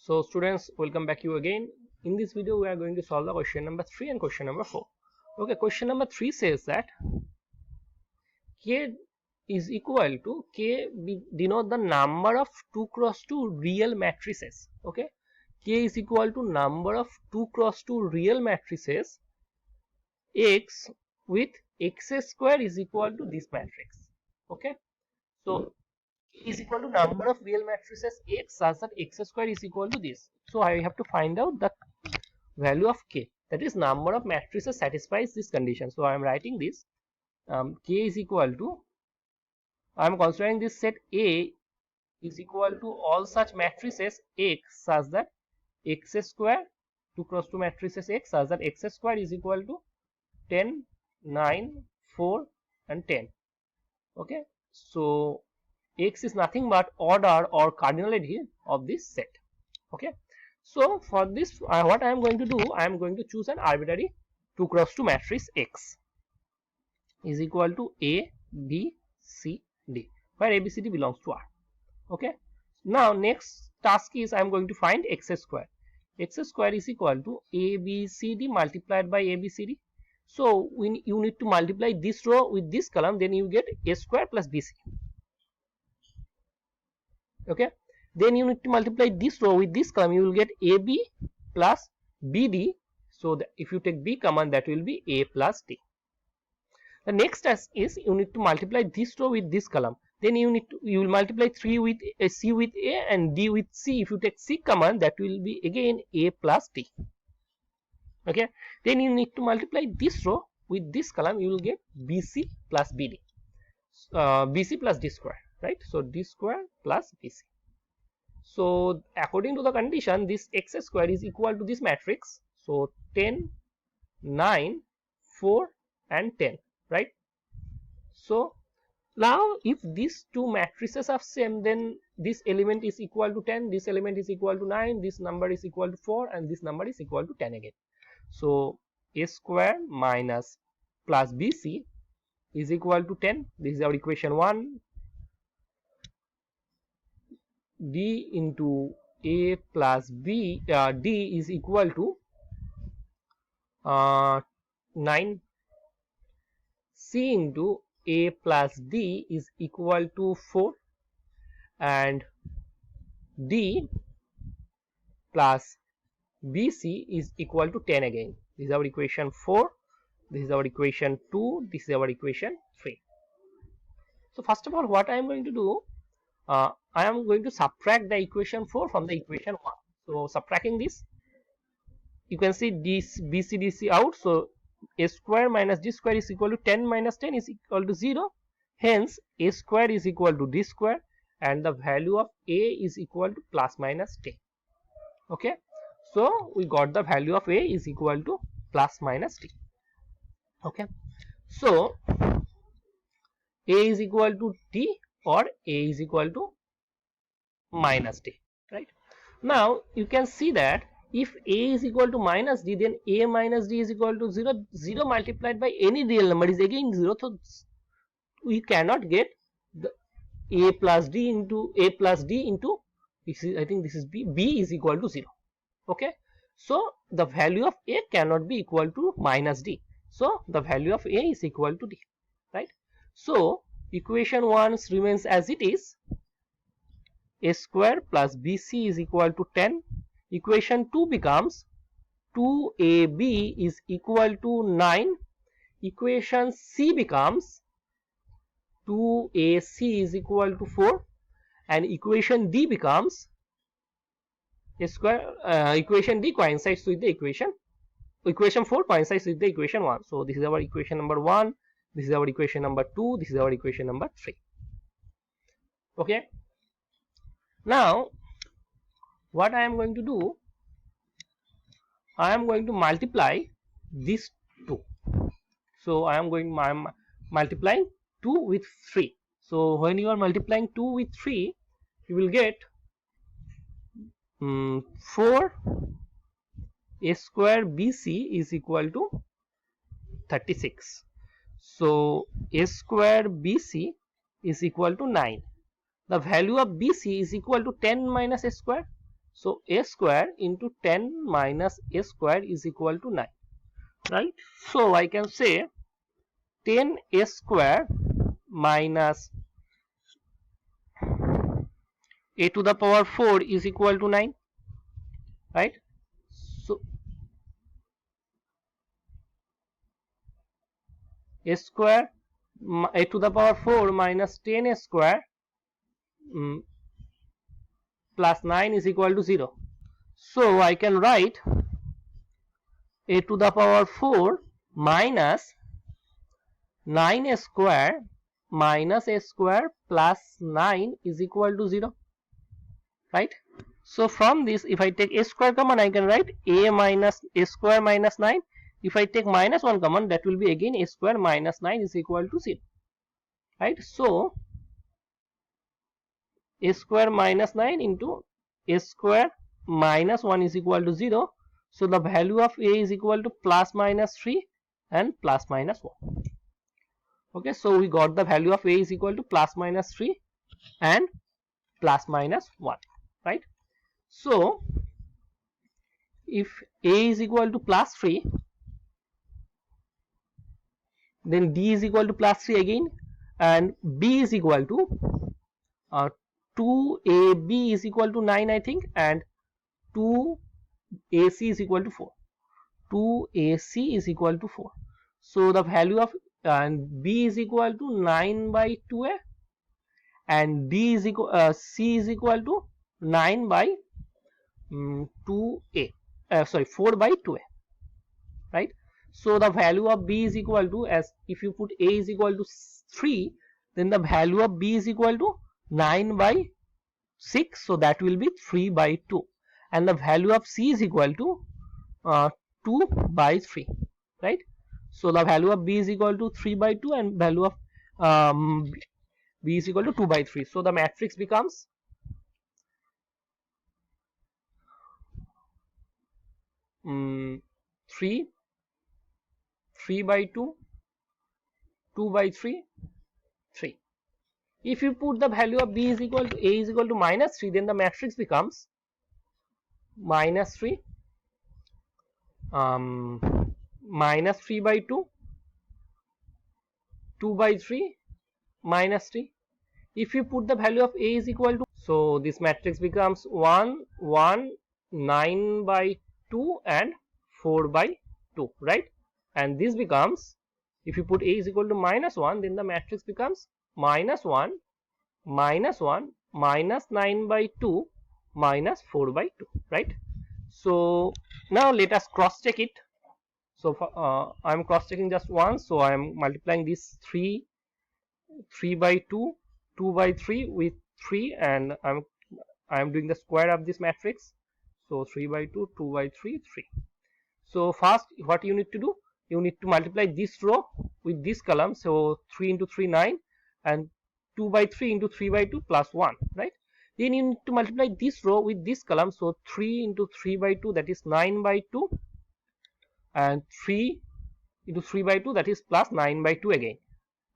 So students, welcome back you again. In this video we are going to solve the question number 3 and question number 4. Okay, question number 3 says that K is equal to K denote the number of 2 cross 2 real matrices. Okay, K is equal to number of 2 cross 2 real matrices X with X square is equal to this matrix. Okay, so is equal to number of real matrices X such that X square is equal to this. So I have to find out the value of K, that is number of matrices satisfies this condition. So I am writing this K is equal to, I am considering this set A is equal to all such matrices X such that X square 2 cross 2 matrices X such that X square is equal to 10, 9, 4 and 10. Okay, so X is nothing but order or cardinality of this set. Okay, so for this what I am going to do, I am going to choose an arbitrary 2 cross 2 matrix X is equal to A, B, C, D, where A, B, C, D belongs to R. Okay, now next task is I am going to find X square. X square is equal to A, B, C, D multiplied by A, B, C, D. So when you need to multiply this row with this column, then you get A square plus B, C. Okay, then you need to multiply this row with this column, you will get AB plus BD. So if you take B common, that will be A plus D. The next task is you need to multiply this row with this column, then you will multiply 3 with C with A and D with C. If you take C common, that will be again A plus D. Okay, then you need to multiply this row with this column, you will get BC plus BD, BC plus D square, right? So D square plus BC. So according to the condition, this X square is equal to this matrix. So 10, 9, 4 and 10, right? So now if these two matrices are same, then this element is equal to 10, this element is equal to 9, this number is equal to 4 and this number is equal to 10 again. So A square minus plus BC is equal to 10. This is our equation 1. D into A plus B, D is equal to 9. C into A plus D is equal to 4 and D plus BC is equal to 10 again. This is our equation 4, this is our equation 2, this is our equation 3. So first of all, what I am going to do, I am going to subtract the equation 4 from the equation 1. So subtracting this, you can see this BC DC out. So A square minus D square is equal to 10 minus 10 is equal to 0. Hence A square is equal to D square and the value of A is equal to plus minus 10. Okay, so we got the value of A is equal to plus minus t. Okay, so A is equal to t or A is equal to minus t, right? Now you can see that if A is equal to minus d, then A minus d is equal to 0. 0 multiplied by any real number is again 0. So we cannot get the A plus D into A plus D into this is, I think this is B. B is equal to 0. Okay, so the value of A cannot be equal to minus D. So the value of A is equal to D, right? So equation 1 remains as it is. A square plus BC is equal to 10. Equation 2 becomes 2AB is equal to 9. Equation C becomes 2AC is equal to 4 and equation D becomes A square, equation D coincides with the equation 4 coincides with the equation 1. So this is our equation number 1, this is our equation number 2, this is our equation number 3. Okay, now what I am going to do, I am going to multiply these two. So I am multiplying 2 with 3. So when you are multiplying 2 with 3, you will get 4 A square BC is equal to 36. So A square BC is equal to 9. The value of BC is equal to 10 minus A square. So a square into 10 minus a square is equal to 9, right? So I can say 10 a square minus a to the power 4 is equal to 9, right? So a square a to the power 4 minus 10 a square plus 9 is equal to 0. So I can write a to the power 4 minus 9 square minus a square plus 9 is equal to 0, right? So from this, if I take a square common, I can write a minus a square minus 9. If I take minus 1 common, that will be again a square minus 9 is equal to 0, right? So a square minus 9 into a square minus 1 is equal to 0. So the value of a is equal to plus minus 3 and plus minus 1. Okay, so we got the value of a is equal to plus minus 3 and plus minus 1, right? So if a is equal to plus 3, then d is equal to plus 3 again, and b is equal to 2ab is equal to 9, I think, and 2ac is equal to 4. 2ac is equal to 4. So the value of and b is equal to 9 by 2a, and d is equal c is equal to 9 by 2a, sorry, 4 by 2a, right? So the value of b is equal to, as if you put a is equal to 3, then the value of b is equal to 9 by 6, so that will be 3 by 2, and the value of c is equal to 2 by 3, right? So the value of b is equal to 3 by 2 and value of b is equal to 2 by 3. So the matrix becomes 3 by 2, 2 by 3, 3. If you put the value of b is equal to a is equal to minus 3, then the matrix becomes minus 3, minus 3 by 2, 2 by 3, minus 3. If you put the value of a is equal to, so this matrix becomes 1, 1, 9 by 2 and 4 by 2, right? And this becomes, if you put a is equal to minus 1, then the matrix becomes minus 1, minus 1, minus 9 by 2, minus 4 by 2, right? So now let us cross check it. So I am cross checking just once, so I am multiplying this 3 by 2, 2 by 3 with 3, and I am doing the square of this matrix. So 3 by 2, 2 by 3, 3. So first what you need to do, you need to multiply this row with this column. So 3 into 3, 9, and 2 by 3 into 3 by 2 plus 1, right? Then you need to multiply this row with this column. So 3 into 3 by 2, that is 9 by 2, and 3 into 3 by 2, that is plus 9 by 2 again,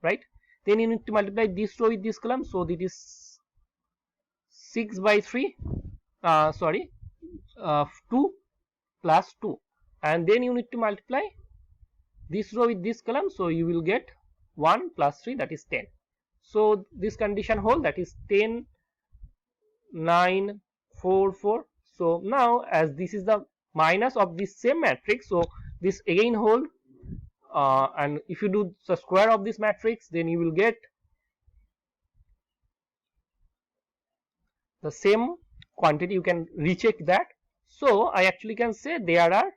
right? Then you need to multiply this row with this column. So this is 6 by 3, 2 plus 2, and then you need to multiply this row with this column. So you will get 1 plus 3, that is 10. So this condition hold, that is 10, 9, 4, 4. So now as this is the minus of this same matrix, so this again hold, and if you do the square of this matrix, then you will get the same quantity. You can recheck that. So I actually can say there are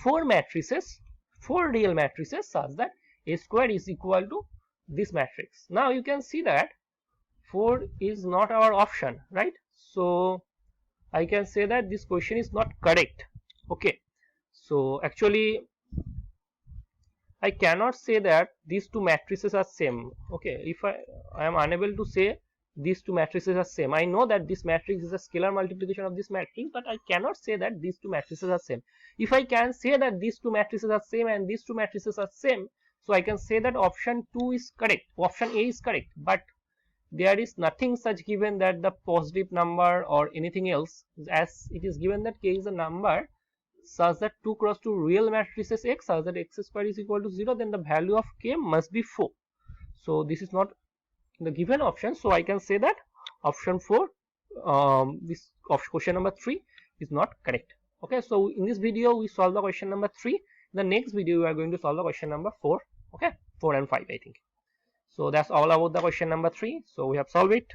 4 matrices, 4 real matrices, such that a square is equal to this matrix. Now you can see that 4 is not our option, right? So I can say that this question is not correct. Okay, so actually I cannot say that these two matrices are same. Okay, if I am unable to say these two matrices are same, I know that this matrix is a scalar multiplication of this matrix, but I cannot say that these two matrices are same. If I can say that these two matrices are same and these two matrices are same, so I can say that option 2 is correct, option A is correct. But there is nothing such given that the positive number or anything else, as it is given that k is a number such that 2 cross 2 real matrices x such that x square is equal to 0, then the value of k must be 4. So this is not the given option, so I can say that option 4, this question number 3 is not correct. Okay, so in this video we solve the question number 3. In the next video we are going to solve the question number 4. Okay, 4 and 5 I think. So that's all about the question number 3. So we have solved it.